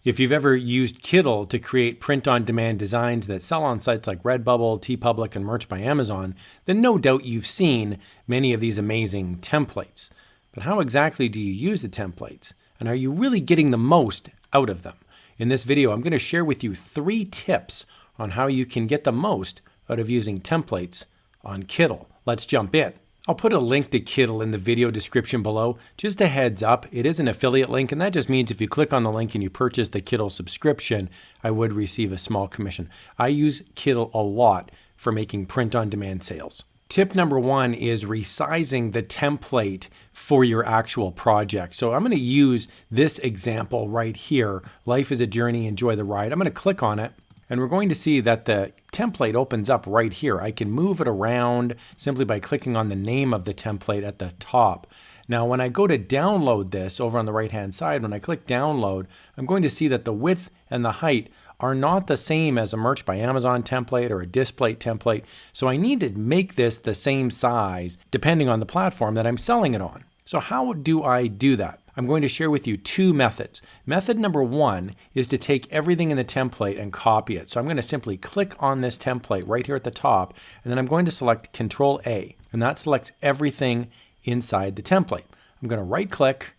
If you've ever used Kittl to create print-on-demand designs that sell on sites like Redbubble, Teepublic, and Merch by Amazon, then no doubt you've seen many of these amazing templates. But how exactly do you use the templates? And are you really getting the most out of them? In this video, I'm going to share with you 3 tips on how you can get the most out of using templates on Kittl. Let's jump in. I'll put a link to Kittl in the video description below. Just a heads up, it is an affiliate link, and that just means if you click on the link and you purchase the Kittl subscription, I would receive a small commission. I use Kittl a lot for making print-on-demand sales. Tip number 1 is resizing the template for your actual project. So I'm going to use this example right here. Life is a journey, enjoy the ride. I'm going to click on it. And we're going to see that the template opens up right here. I can move it around simply by clicking on the name of the template at the top. Now, when I go to download this over on the right-hand side, when I click download, I'm going to see that the width and the height are not the same as a Merch by Amazon template or a Displate template. So I need to make this the same size depending on the platform that I'm selling it on. So how do I do that? I'm going to share with you 2 methods. Method number 1 is to take everything in the template and copy it. So I'm going to simply click on this template right here at the top, and then I'm going to select Control A, and that selects everything inside the template. I'm going to right click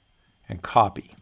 and copy.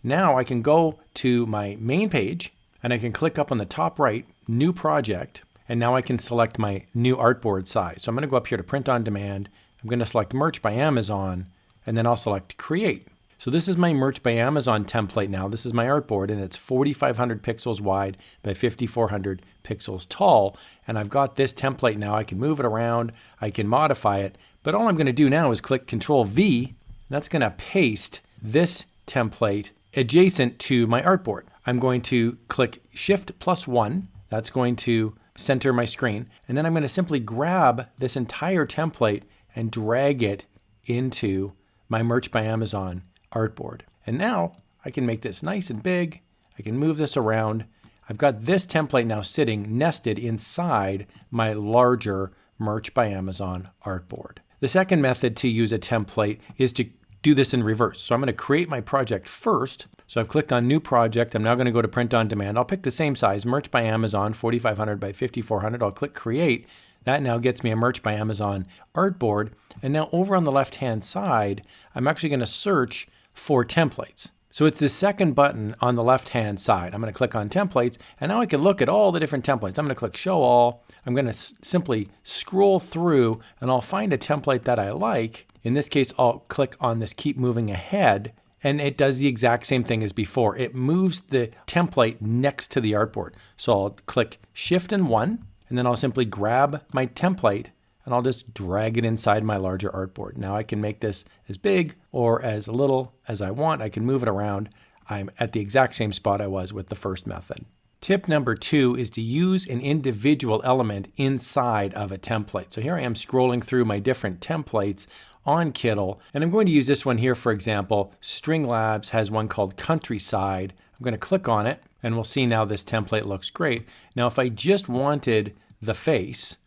Now I can go to my main page and I can click up on the top right, New Project, and now I can select my new artboard size. So I'm going to go up here to Print on Demand. I'm going to select Merch by Amazon, and then I'll select Create. So this is my Merch by Amazon template now. This is my artboard, and it's 4,500 pixels wide by 5,400 pixels tall. And I've got this template now. I can move it around. I can modify it. But all I'm going to do now is click Control V. And that's going to paste this template adjacent to my artboard. I'm going to click Shift+1. That's going to center my screen. And then I'm going to simply grab this entire template and drag it into my Merch by Amazon artboard. And now I can make this nice and big. I can move this around. I've got this template now sitting nested inside my larger Merch by Amazon artboard. The second method to use a template is to do this in reverse. So I'm going to create my project first. So I've clicked on New Project. I'm now going to go to Print on Demand. I'll pick the same size, Merch by Amazon, 4,500 by 5,400. I'll click Create. That now gets me a Merch by Amazon artboard. And now over on the left-hand side, I'm actually going to search for templates. So it's the second button on the left-hand side. I'm going to click on templates, and now I can look at all the different templates. I'm going to click Show All. I'm going to simply scroll through, and I'll find a template that I like. In this case, I'll click on this Keep Moving Ahead, and it does the exact same thing as before. It moves the template next to the artboard. So I'll click Shift and 1, and then I'll simply grab my template and I'll just drag it inside my larger artboard. Now I can make this as big or as little as I want. I can move it around. I'm at the exact same spot I was with the first method. Tip number 2 is to use an individual element inside of a template. So here I am scrolling through my different templates on Kittl, and I'm going to use this one here, for example. String Labs has one called Countryside. I'm going to click on it, and we'll see now this template looks great. Now if I just wanted the face,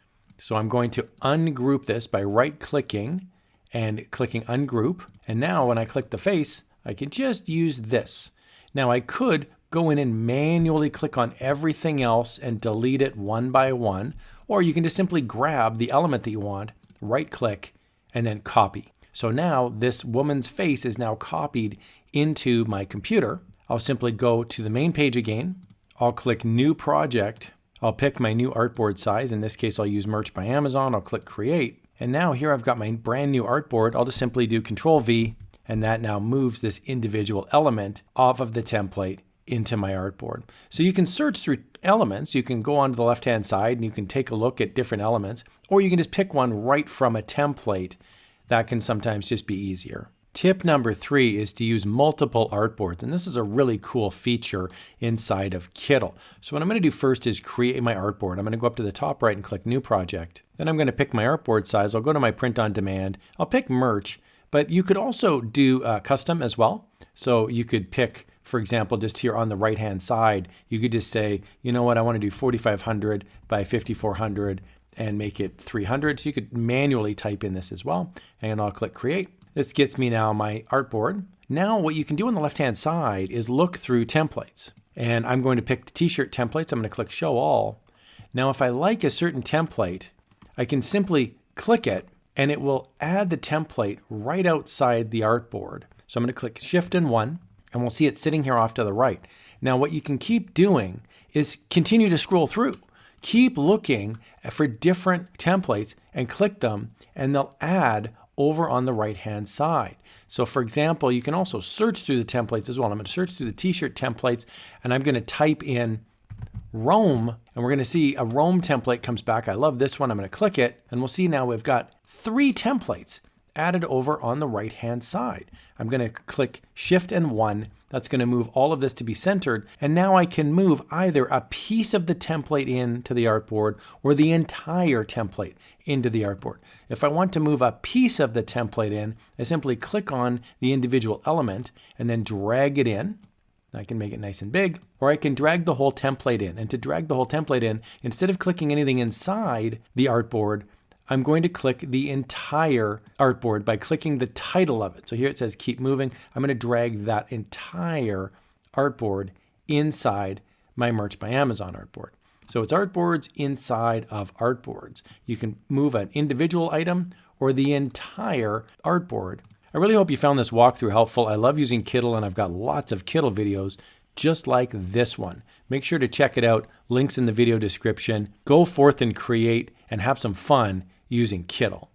so I'm going to ungroup this by right-clicking and clicking Ungroup. And now when I click the face, I can just use this. Now I could go in and manually click on everything else and delete it one by one, or you can just simply grab the element that you want, right-click, and then copy. So now this woman's face is now copied into my computer. I'll simply go to the main page again. I'll click New Project. I'll pick my new artboard size. In this case, I'll use Merch by Amazon. I'll click Create. And now here I've got my brand new artboard. I'll just simply do Control V, and that now moves this individual element off of the template into my artboard. So you can search through elements. You can go onto the left-hand side and you can take a look at different elements, or you can just pick one right from a template. That can sometimes just be easier. Tip number 3 is to use multiple artboards, and this is a really cool feature inside of Kittl. So what I'm going to do first is create my artboard. I'm going to go up to the top right and click New Project. Then I'm going to pick my artboard size. I'll go to my Print on Demand. I'll pick Merch, but you could also do custom as well. So you could pick, for example, just here on the right-hand side, you could just say, you know what, I want to do 4,500 by 5,400 and make it 300. So you could manually type in this as well. And I'll click Create. This gets me now my artboard. Now what you can do on the left-hand side is look through templates. And I'm going to pick the t-shirt templates. I'm going to click Show All. Now if I like a certain template, I can simply click it and it will add the template right outside the artboard. So I'm going to click Shift and 1 and we'll see it sitting here off to the right. Now what you can keep doing is continue to scroll through. Keep looking for different templates and click them and they'll add over on the right-hand side. So for example, you can also search through the templates as well. I'm going to search through the t-shirt templates and I'm going to type in Rome and we're going to see a Rome template comes back. I love this one. I'm going to click it and we'll see now we've got 3 templates added over on the right-hand side. I'm going to click Shift and 1. That's going to move all of this to be centered. And now I can move either a piece of the template into the artboard or the entire template into the artboard. If I want to move a piece of the template in, I simply click on the individual element and then drag it in. I can make it nice and big, or I can drag the whole template in. And to drag the whole template in, instead of clicking anything inside the artboard, I'm going to click the entire artboard by clicking the title of it. So here it says keep moving. I'm going to drag that entire artboard inside my Merch by Amazon artboard. So it's artboards inside of artboards. You can move an individual item or the entire artboard. I really hope you found this walkthrough helpful. I love using Kittl and I've got lots of Kittl videos just like this one. Make sure to check it out. Links in the video description. Go forth and create and have some fun using Kittl.